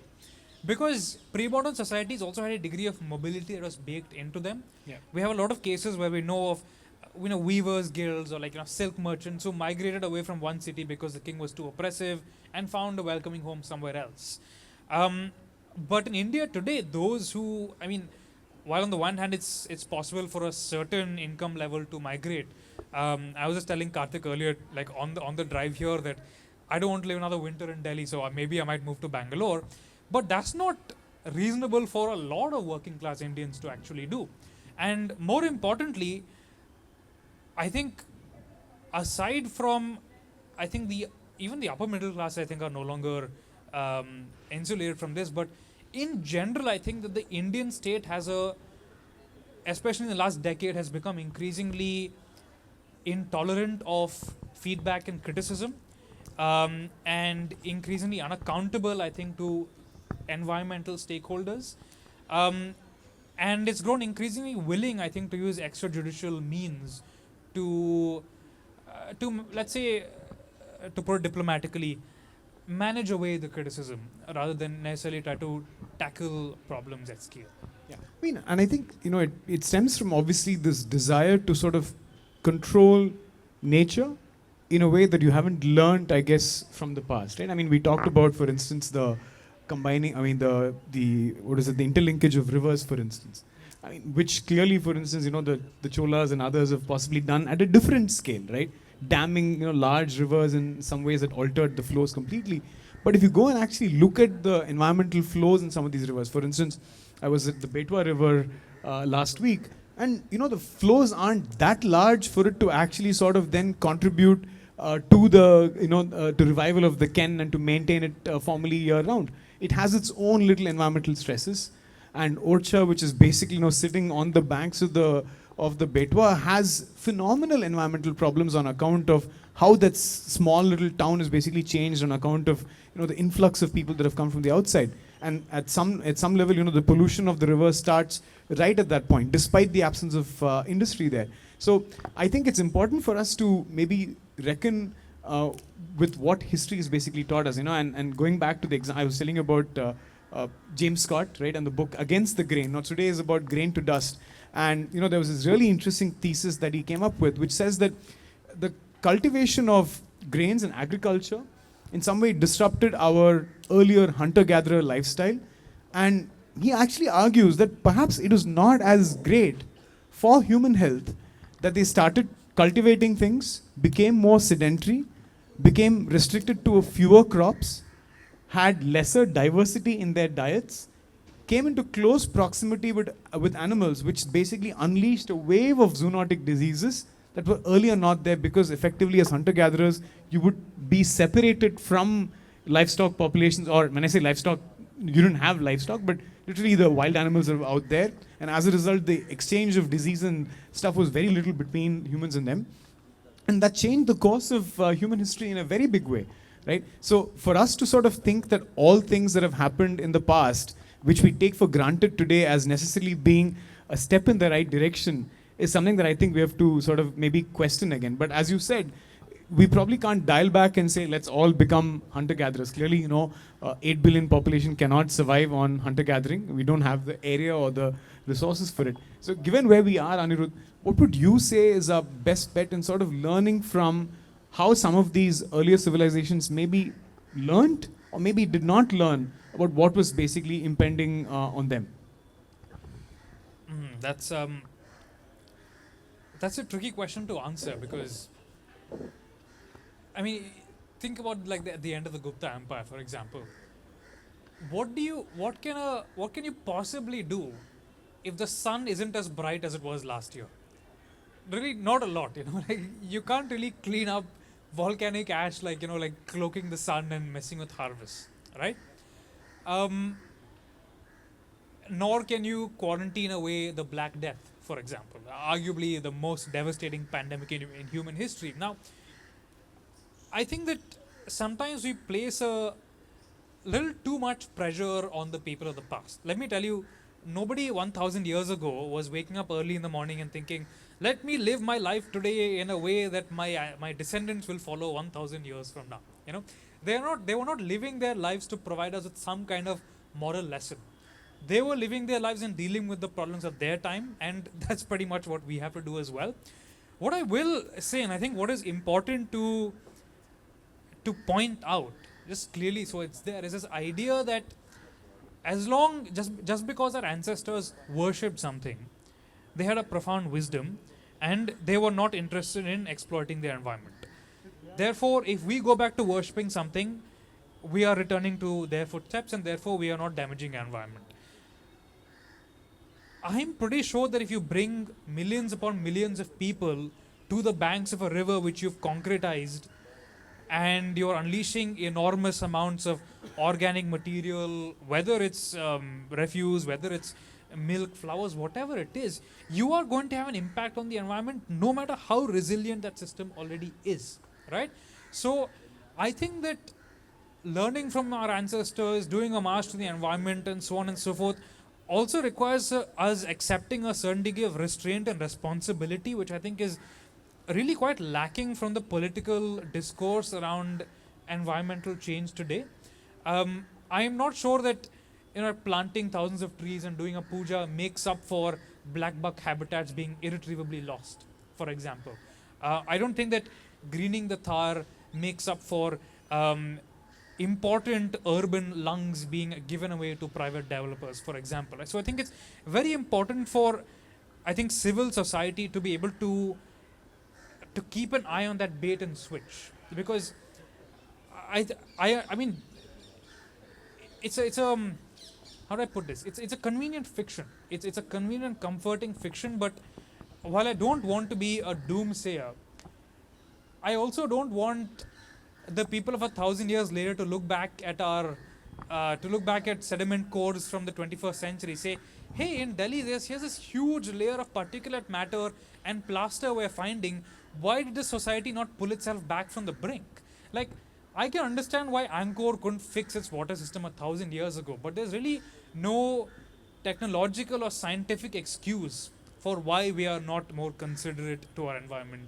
Because pre-modern societies also had a degree of mobility that was baked into them. We have a lot of cases where we know of weavers guilds or silk merchants who migrated away from one city because the king was too oppressive and found a welcoming home somewhere else. But in India today, those who, while on the one hand it's possible for a certain income level to migrate, I was just telling Karthik earlier, on the drive here, that I don't want to live another winter in Delhi, so maybe I might move to Bangalore. But that's not reasonable for a lot of working class Indians to actually do. And more importantly, I think aside from, even the upper middle class, I think, are no longer insulated from this. But in general, I think that the Indian state especially in the last decade, has become increasingly intolerant of feedback and criticism, and increasingly unaccountable, I think, to environmental stakeholders. And it's grown increasingly willing, I think, to use extrajudicial means to let's say, to put it diplomatically, manage away the criticism rather than necessarily try to tackle problems at scale. And I think, it stems from obviously this desire to sort of control nature in a way that you haven't learned, I guess, from the past, right? We talked about, for instance, the combining, the interlinkage of rivers, for instance. Which clearly, for instance, the Cholas and others have possibly done at a different scale, right? Damming, large rivers in some ways that altered the flows completely. But if you go and actually look at the environmental flows in some of these rivers, for instance, I was at the Betwa River last week, and the flows aren't that large for it to actually sort of then contribute to the to revival of the Ken and to maintain it formally year round. It has its own little environmental stresses, and Orcha, which is basically sitting on the banks of the Betwa, has phenomenal environmental problems on account of how that small little town is basically changed on account of the influx of people that have come from the outside. And at some level, the pollution of the river starts right at that point, despite the absence of industry there. So I think it's important for us to maybe reckon with what history has basically taught us, and going back to the example I was telling you about James Scott, right, and the book Against the Grain. Now today is about grain to dust. And there was this really interesting thesis that he came up with, which says that the cultivation of grains and agriculture in some way disrupted our earlier hunter-gatherer lifestyle. And he actually argues that perhaps it was not as great for human health that they started cultivating things, became more sedentary, became restricted to fewer crops, had lesser diversity in their diets, came into close proximity with animals, which basically unleashed a wave of zoonotic diseases that were earlier not there, because effectively as hunter-gatherers, you would be separated from livestock populations, or when I say livestock, you didn't have livestock, but literally the wild animals are out there. And as a result, the exchange of disease and stuff was very little between humans and them. And that changed the course of human history in a very big way, right? So for us to sort of think that all things that have happened in the past, which we take for granted today as necessarily being a step in the right direction, is something that I think we have to sort of maybe question again. But as you said, we probably can't dial back and say, let's all become hunter-gatherers. Clearly, 8 billion population cannot survive on hunter-gathering. We don't have the area or the resources for it. So given where we are, Anirudh, what would you say is our best bet in sort of learning from how some of these earlier civilizations maybe learned or maybe did not learn about what was basically impending on them? That's a tricky question to answer, because I mean, think about like the end of the Gupta Empire, for example. What can you possibly do if the sun isn't as bright as it was last year? Really, not a lot. Like you can't really clean up volcanic ash like cloaking the sun and messing with harvests, right? Nor can you quarantine away the Black Death, for example, arguably the most devastating pandemic in human history. Now, I think that sometimes we place a little too much pressure on the people of the past. Let me tell you, nobody 1,000 years ago was waking up early in the morning and thinking, let me live my life today in a way that my descendants will follow 1,000 years from now. They were not living their lives to provide us with some kind of moral lesson. They were living their lives and dealing with the problems of their time, and that's pretty much what we have to do as well. What I will say, and I think what is important to point out just clearly, so it's there, is this idea that just because our ancestors worshipped something, they had a profound wisdom and they were not interested in exploiting their environment. Therefore, if we go back to worshipping something, we are returning to their footsteps, and therefore we are not damaging our environment. I'm pretty sure that if you bring millions upon millions of people to the banks of a river which you've concretized, and you're unleashing enormous amounts of organic material, whether it's refuse, whether it's milk, flowers, whatever it is, you are going to have an impact on the environment no matter how resilient that system already is, right? So I think that learning from our ancestors, doing homage to the environment and so on and so forth, also requires us accepting a certain degree of restraint and responsibility, which I think is really quite lacking from the political discourse around environmental change today. I am not sure that planting thousands of trees and doing a puja makes up for black buck habitats being irretrievably lost, for example. I don't think that greening the Thar makes up for important urban lungs being given away to private developers, for example. So I think it's very important for, civil society to be able to keep an eye on that bait and switch, because I mean, it's a how do I put this? It's a convenient fiction. It's a convenient, comforting fiction. But while I don't want to be a doomsayer, I also don't want the people of 1,000 years later to look back at sediment cores from the 21st century, say, hey, in Delhi, here's this huge layer of particulate matter and plaster we're finding. Why did the society not pull itself back from the brink? Like, I can understand why Angkor couldn't fix its water system 1,000 years ago, but there's really no technological or scientific excuse for why we are not more considerate to our environment.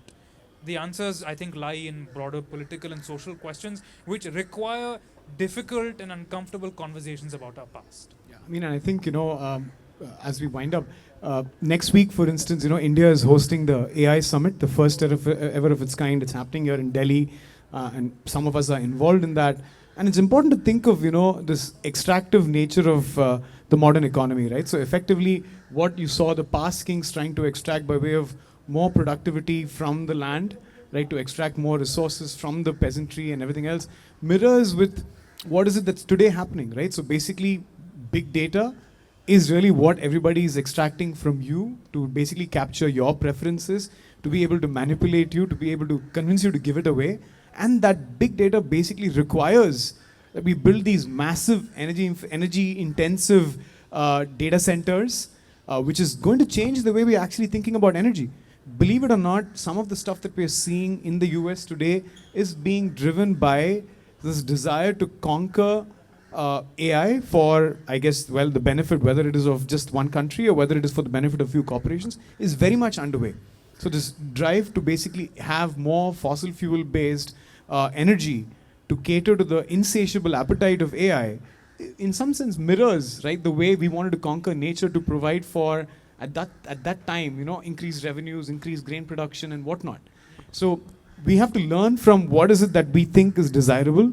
The answers, I think, lie in broader political and social questions, which require difficult and uncomfortable conversations about our past. Yeah, I mean, and I think, as we wind up, next week, for instance, India is hosting the AI Summit, the first ever of its kind. It's happening here in Delhi, and some of us are involved in that. And it's important to think of, this extractive nature of the modern economy, right? So effectively, what you saw the past kings trying to extract by way of more productivity from the land, right, to extract more resources from the peasantry and everything else, mirrors with what is it that's today happening, right? So basically, big data is really what everybody is extracting from you to basically capture your preferences, to be able to manipulate you, to be able to convince you to give it away. And that big data basically requires that we build these massive energy intensive data centers, which is going to change the way we're actually thinking about energy. Believe it or not, some of the stuff that we're seeing in the US today is being driven by this desire to conquer AI for, I guess, well, the benefit, whether it is of just one country or whether it is for the benefit of few corporations, is very much underway. So this drive to basically have more fossil fuel based energy to cater to the insatiable appetite of AI, in some sense mirrors, right, the way we wanted to conquer nature to provide for, at that time, increased revenues, increased grain production and whatnot. So we have to learn from what is it that we think is desirable,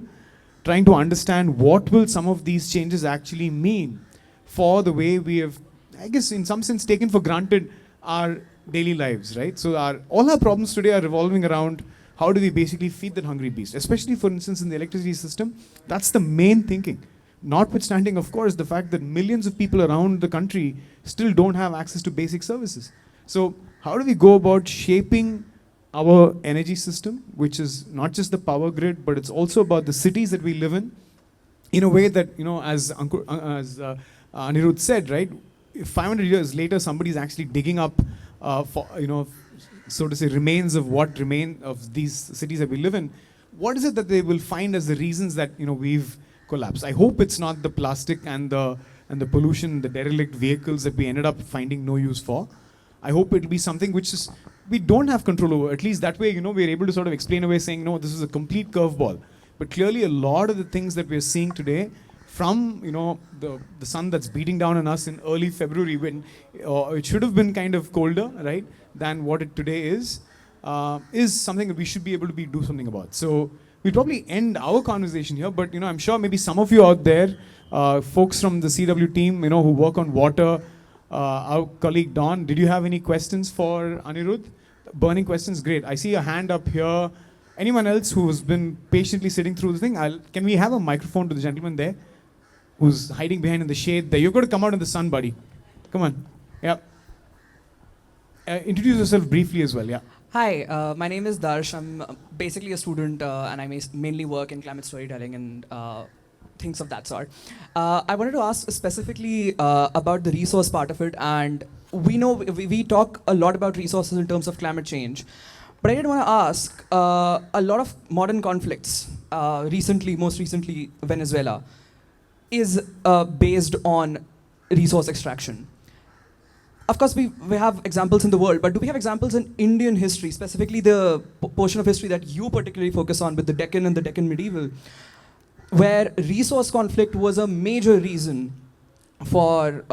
trying to understand what will some of these changes actually mean for the way we have, I guess, in some sense, taken for granted our daily lives, right? So all our problems today are revolving around how do we basically feed that hungry beast, especially, for instance, in the electricity system. That's the main thinking. Notwithstanding, of course, the fact that millions of people around the country still don't have access to basic services. So how do we go about shaping our energy system, which is not just the power grid, but it's also about the cities that we live in a way that, as Anirudh said, right, 500 years later, somebody's actually digging up, so to say, remains of what remain of these cities that we live in. What is it that they will find as the reasons that, we've collapsed? I hope it's not the plastic and the pollution, the derelict vehicles that we ended up finding no use for. I hope it'll be something which is we don't have control over. At least that way, we're able to sort of explain away saying, no, this is a complete curveball. But clearly a lot of the things that we're seeing today from, the sun that's beating down on us in early February when it should have been kind of colder, right, than what it today is something that we should be able to do something about. So we'll probably end our conversation here, but, I'm sure maybe some of you out there, folks from the CEEW team, who work on water, our colleague Don, did you have any questions for Anirudh? Burning questions? Great. I see a hand up here. Anyone else who's been patiently sitting through the thing? Can we have a microphone to the gentleman there who's hiding behind in the shade there? You've got to come out in the sun, buddy. Come on. Yeah. Introduce yourself briefly as well. Yeah. Hi, my name is Darsh. I'm basically a student and I mainly work in climate storytelling and things of that sort. I wanted to ask specifically about the resource part of it, and we talk a lot about resources in terms of climate change, but I did want to ask, a lot of modern conflicts, most recently Venezuela, is based on resource extraction. Of course, we have examples in the world, but do we have examples in Indian history, specifically the portion of history that you particularly focus on with the Deccan and the Deccan medieval, where resource conflict was a major reason for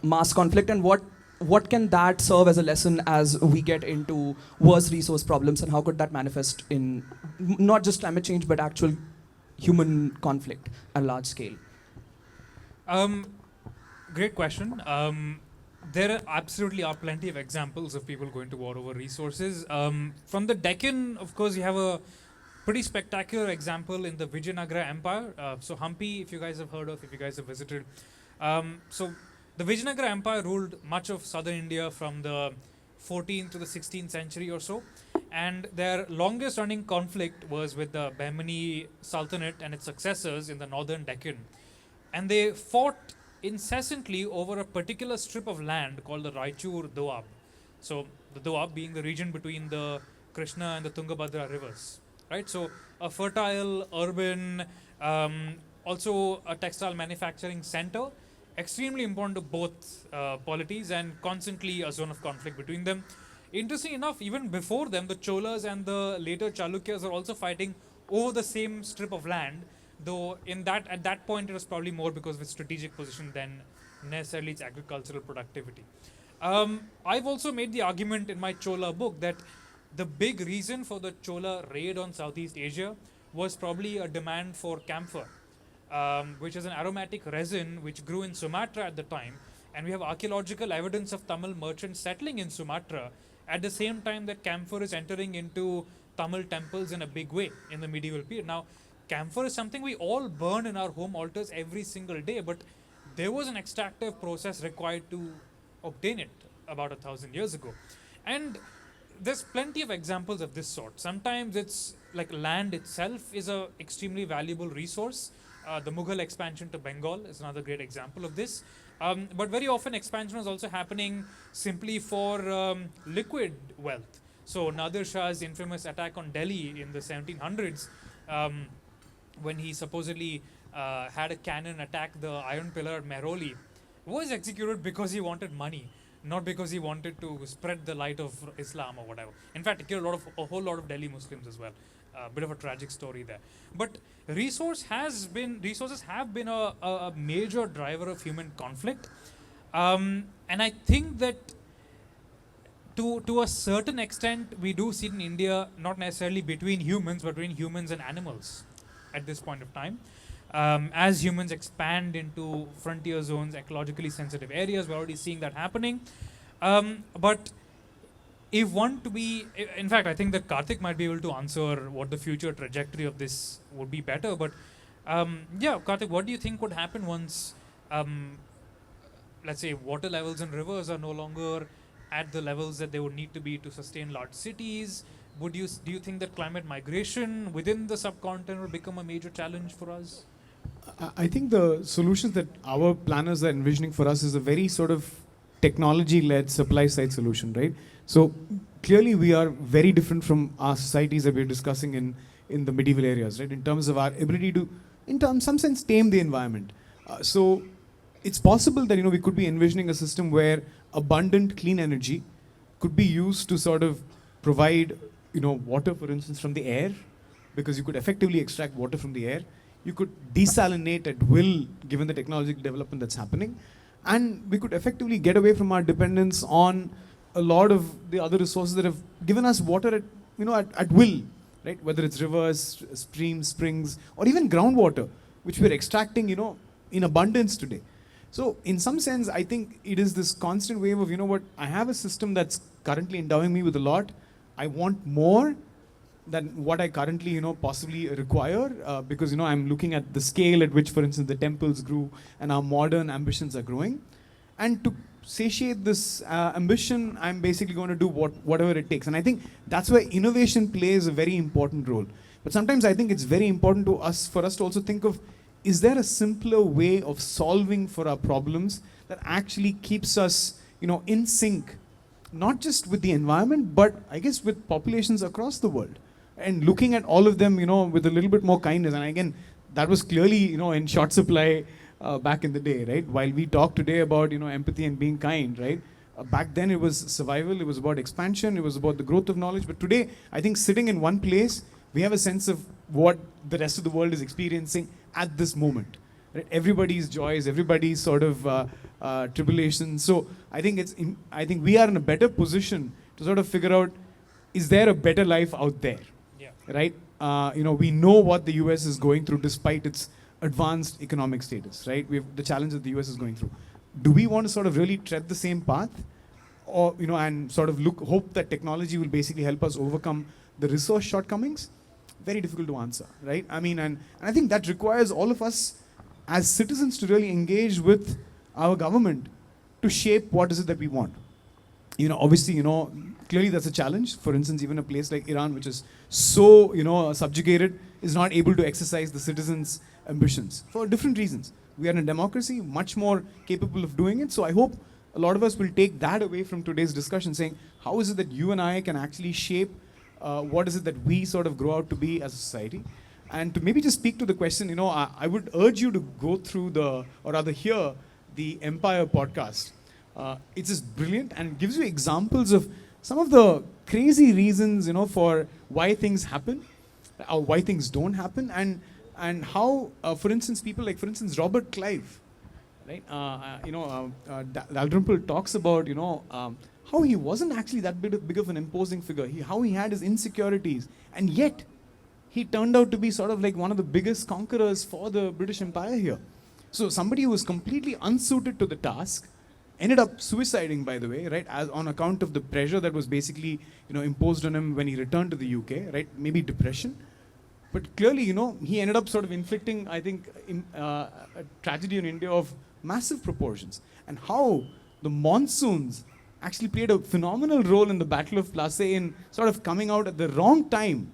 mass conflict, and what can that serve as a lesson as we get into worse resource problems, and how could that manifest in not just climate change but actual human conflict at large scale? Great question. There absolutely are plenty of examples of people going to war over resources. From the Deccan, of course, you have a pretty spectacular example in the Vijayanagara Empire. So Hampi, if you guys have heard of, if you guys have visited. So the Vijayanagara Empire ruled much of southern India from the 14th to the 16th century or so. And their longest running conflict was with the Bahmani Sultanate and its successors in the northern Deccan. And they fought incessantly over a particular strip of land called the Raichur Doab. So the Doab being the region between the Krishna and the Tungabhadra rivers, right? So a fertile, urban, also a textile manufacturing center, extremely important to both polities and constantly a zone of conflict between them. Interesting enough, even before them, the Cholas and the later Chalukyas are also fighting over the same strip of land, though at that point it was probably more because of its strategic position than necessarily its agricultural productivity. I've also made the argument in my Chola book that the big reason for the Chola raid on Southeast Asia was probably a demand for camphor. which is an aromatic resin which grew in Sumatra at the time. And we have archaeological evidence of Tamil merchants settling in Sumatra at the same time that camphor is entering into Tamil temples in a big way in the medieval period. Now, camphor is something we all burn in our home altars every single day, but there was an extractive process required to obtain it about 1,000 years ago. And there's plenty of examples of this sort. Sometimes it's like land itself is a extremely valuable resource. The Mughal expansion to Bengal is another great example of this. But very often expansion was also happening simply for liquid wealth. So Nadir Shah's infamous attack on Delhi in the 1700s, when he supposedly had a cannon attack the iron pillar at Mehrauli, was executed because he wanted money, not because he wanted to spread the light of Islam or whatever. In fact, it killed a whole lot of Delhi Muslims as well. A bit of a tragic story there. But resources have been a major driver of human conflict. And I think that to a certain extent, we do see it in India, not necessarily between humans, but between humans and animals at this point of time. As humans expand into frontier zones, ecologically sensitive areas, we're already seeing that happening. But if one to be, in fact, I think that Karthik might be able to answer what the future trajectory of this would be better. But yeah, Karthik, what do you think would happen once, let's say, water levels in rivers are no longer at the levels that they would need to be to sustain large cities? Do you think that climate migration within the subcontinent will become a major challenge for us? I think the solutions that our planners are envisioning for us is a very sort of technology-led supply-side solution, right? So clearly we are very different from our societies that we're discussing in the medieval areas, right? In terms of our ability to, some sense, tame the environment. So it's possible that, we could be envisioning a system where abundant clean energy could be used to sort of provide, water, for instance, from the air, because you could effectively extract water from the air. You could desalinate at will, given the technological development that's happening. And we could effectively get away from our dependence on a lot of the other resources that have given us water at will, right? Whether it's rivers, streams, springs, or even groundwater, which we're extracting, in abundance today. So in some sense, I think it is this constant wave of, I have a system that's currently endowing me with a lot. I want more than what I currently, possibly require, because, I'm looking at the scale at which, for instance, the temples grew and our modern ambitions are growing. And to satiate this ambition, I'm basically going to do whatever it takes. And I think that's where innovation plays a very important role. But sometimes I think it's very important for us to also think of, is there a simpler way of solving for our problems that actually keeps us, in sync, not just with the environment, but I guess with populations across the world, and looking at all of them, with a little bit more kindness. And again, that was clearly, in short supply back in the day, right? While we talk today about, empathy and being kind, right? Back then it was survival, it was about expansion, it was about the growth of knowledge. But today, I think sitting in one place, we have a sense of what the rest of the world is experiencing at this moment. Right? Everybody's joys, everybody's sort of tribulations. So I think I think we are in a better position to sort of figure out, is there a better life out there? Yeah. Right? We know what the US is going through despite its advanced economic status, right? We have the challenge that the US is going through. Do we want to sort of really tread the same path? Or, and sort of hope that technology will basically help us overcome the resource shortcomings? Very difficult to answer, right? I mean, and I think that requires all of us as citizens to really engage with our government to shape what is it that we want. Obviously, clearly that's a challenge. For instance, even a place like Iran, which is so, subjugated, is not able to exercise the citizens' ambitions for different reasons. We are in a democracy, much more capable of doing it. So I hope a lot of us will take that away from today's discussion, saying, how is it that you and I can actually shape what is it that we sort of grow out to be as a society? And to maybe just speak to the question, I would urge you to go through or rather hear the Empire podcast. It's just brilliant and gives you examples of some of the crazy reasons, for why things happen, or why things don't happen, and how, for instance, people like, for instance, Robert Clive, right? Dalrymple talks about, how he wasn't actually that big of an imposing figure. How he had his insecurities, and yet he turned out to be sort of like one of the biggest conquerors for the British Empire here. So somebody who was completely unsuited to the task ended up suiciding, by the way, right, as on account of the pressure that was basically, imposed on him when he returned to the UK, right, maybe depression. But clearly, he ended up sort of inflicting, I think, a tragedy in India of massive proportions. And how the monsoons actually played a phenomenal role in the Battle of Plassey in sort of coming out at the wrong time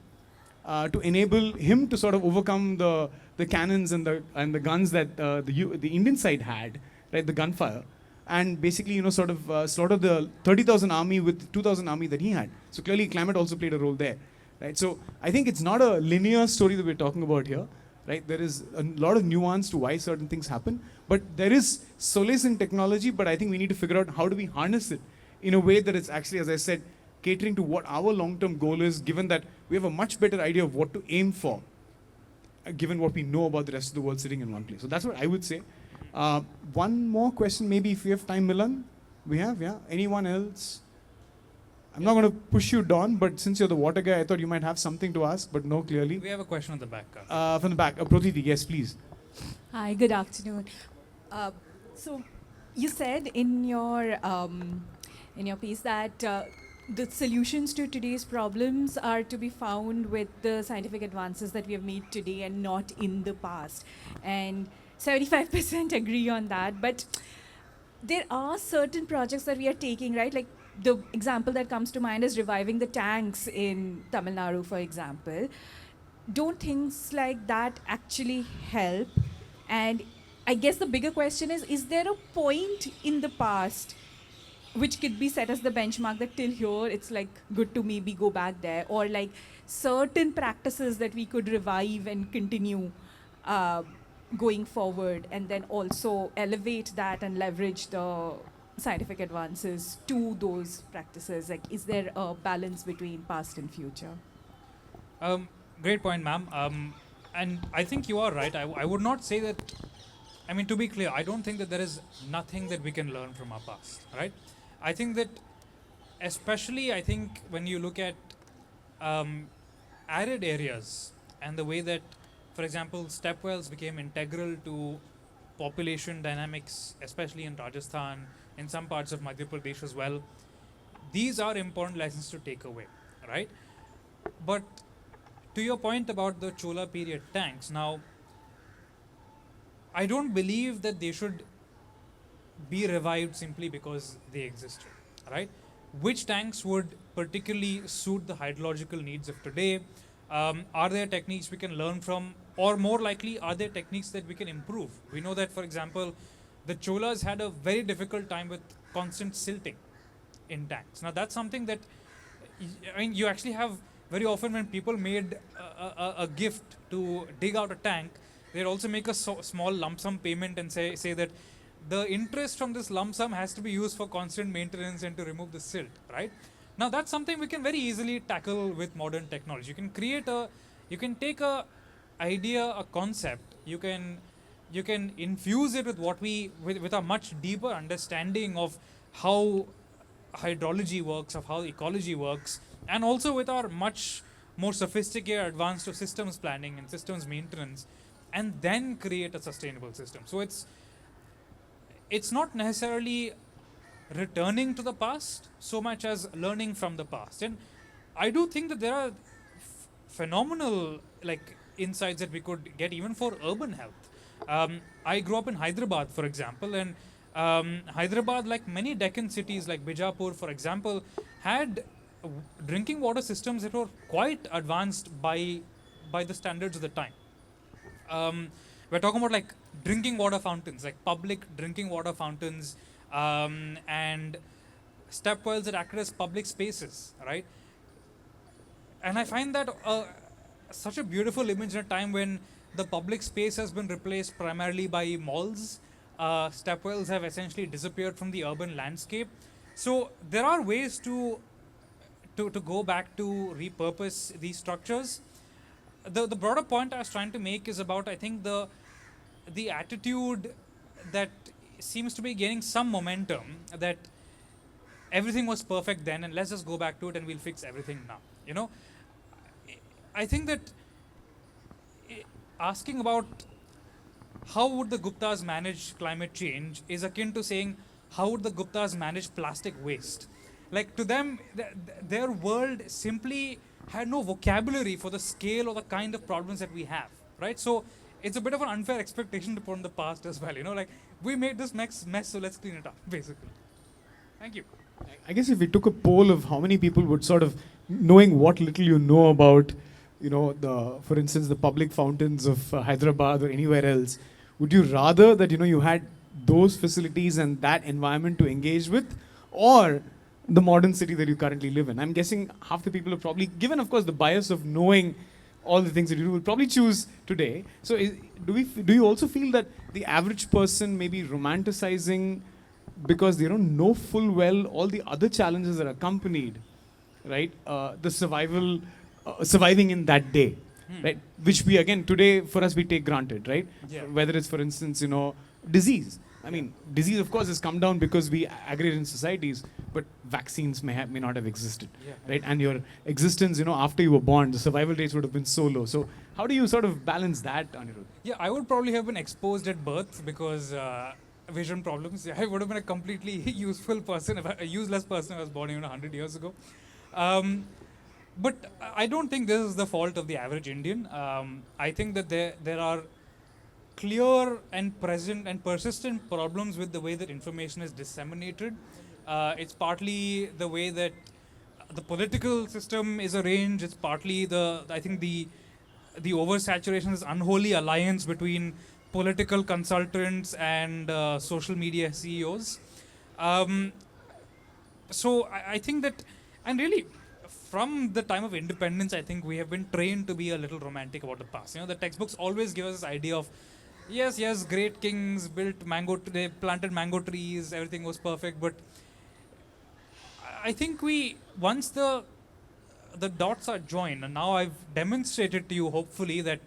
to enable him to sort of overcome the cannons and the guns that the Indian side had, right, the gunfire, and basically, sort of slaughter the 30,000 army with 2,000 army that he had. So clearly, climate also played a role there, right? So I think it's not a linear story that we're talking about here, right? There is a lot of nuance to why certain things happen, but there is solace in technology. But I think we need to figure out how do we harness it in a way that it's actually, as I said, catering to what our long-term goal is, given that we have a much better idea of what to aim for, given what we know about the rest of the world sitting in one place. So that's what I would say. One more question, maybe if we have time, Milan. We have, yeah? Anyone else? I'm not going to push you, Don, but since you're the water guy, I thought you might have something to ask, but no, clearly. We have a question on the back. From the back. Pratiti, yes, please. Hi, good afternoon. So you said in your piece that the solutions to today's problems are to be found with the scientific advances that we have made today and not in the past. And 75% agree on that. But there are certain projects that we are taking, right? Like the example that comes to mind is reviving the tanks in Tamil Nadu, for example. Don't things like that actually help? And I guess the bigger question is there a point in the past which could be set as the benchmark that till here it's like good to maybe go back there, or like certain practices that we could revive and continue going forward, and then also elevate that and leverage the scientific advances to those practices? Like, is there a balance between past and future? Great point, ma'am. And I think you are right. I would not say that, I mean, to be clear, I don't think that there is nothing that we can learn from our past, right? I think that, especially, I think when you look at arid areas and the way that, for example, step wells became integral to population dynamics, especially in Rajasthan, in some parts of Madhya Pradesh as well, these are important lessons to take away, right? But to your point about the Chola period tanks, now, I don't believe that they should be revived simply because they existed, right? Which tanks would particularly suit the hydrological needs of today? Are there techniques we can learn from, or more likely, are there techniques that we can improve? We know that, for example, the Cholas had a very difficult time with constant silting in tanks. Now, that's something that, I mean, you actually have very often when people made a gift to dig out a tank, they'd also make a small lump sum payment and say that the interest from this lump sum has to be used for constant maintenance and to remove the silt, right? Now, that's something we can very easily tackle with modern technology. You can take a idea, a concept, you can infuse it with with a much deeper understanding of how hydrology works, of how ecology works, and also with our much more sophisticated advanced systems planning and systems maintenance, and then create a sustainable system. So it's not necessarily returning to the past so much as learning from the past. And I do think that there are phenomenal insights that we could get even for urban health. I grew up in Hyderabad, for example, and Hyderabad, like many Deccan cities like Bijapur, for example, had drinking water systems that were quite advanced by the standards of the time. We're talking about like drinking water fountains, like public drinking water fountains, and step wells that acted as public spaces, right? And I find that such a beautiful image in a time when the public space has been replaced primarily by malls. Step wells have essentially disappeared from the urban landscape. So there are ways to go back to repurpose these structures. The broader point I was trying to make is about, I think, the attitude that seems to be gaining some momentum, that everything was perfect then and let's just go back to it and we'll fix everything now. You know, I think that asking about how would the Guptas manage climate change is akin to saying how would the Guptas manage plastic waste. Like to them, their world simply had no vocabulary for the scale or the kind of problems that we have, right? So it's a bit of an unfair expectation to put on the past as well. You know, like we made this mess, so let's clean it up, basically. Thank you. I guess if we took a poll of how many people would sort of, knowing what little you know about, for instance, the public fountains of Hyderabad or anywhere else, would you rather that, you had those facilities and that environment to engage with, or the modern city that you currently live in? I'm guessing half the people are probably, given of course the bias of knowing all the things that you do, will probably choose today. So do you also feel that the average person may be romanticizing because they don't know full well all the other challenges that accompanied, right? The surviving in that day, right? Which we, again, today for us, we take granted, right? Yeah. Whether it's, for instance, disease. I mean, disease, of course, has come down because we agrarian societies, but vaccines may not have existed, right? And your existence, after you were born, the survival rates would have been so low. So how do you sort of balance that, Anirudh? Yeah, I would probably have been exposed at birth because vision problems. I would have been a completely useless person if I was born even 100 years ago. But I don't think this is the fault of the average Indian. I think that there are clear and present and persistent problems with the way that information is disseminated. It's partly the way that the political system is arranged. It's partly the oversaturation, this unholy alliance between political consultants and social media CEOs. So I think that, and really, from the time of independence, I think we have been trained to be a little romantic about the past. The textbooks always give us this idea of, yes, great kings they planted mango trees, everything was perfect. But I think once the dots are joined, and now I've demonstrated to you, hopefully, that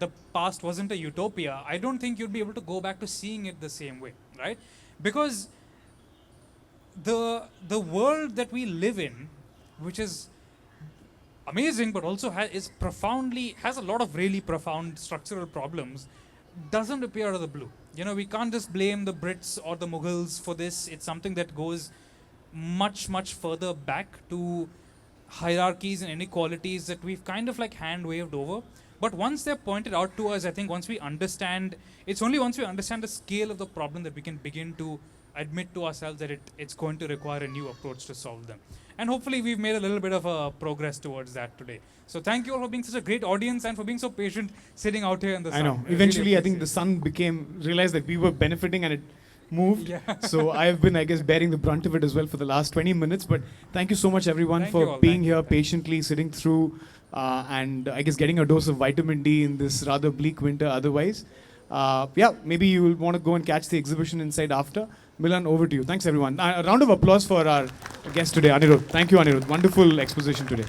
the past wasn't a utopia, I don't think you'd be able to go back to seeing it the same way, right? Because the world that we live in, which is amazing, but also has a lot of really profound structural problems, doesn't appear out of the blue. We can't just blame the Brits or the Mughals for this. It's something that goes much, much further back to hierarchies and inequalities that we've kind of like hand-waved over. But once they're pointed out to us, I think it's only once we understand the scale of the problem that we can begin to admit to ourselves that it's going to require a new approach to solve them. And hopefully we've made a little bit of a progress towards that today. So thank you all for being such a great audience and for being so patient sitting out here in the sun. I know. Eventually, I think the sun realized that we were benefiting and it moved. Yeah. So I've been, I guess, bearing the brunt of it as well for the last 20 minutes. But thank you so much, everyone, for being here patiently, sitting through, and I guess getting a dose of vitamin D in this rather bleak winter otherwise. Maybe you will want to go and catch the exhibition inside after. Milan, over to you. Thanks, everyone. A round of applause for our guest today, Anirudh. Thank you, Anirudh. Wonderful exposition today.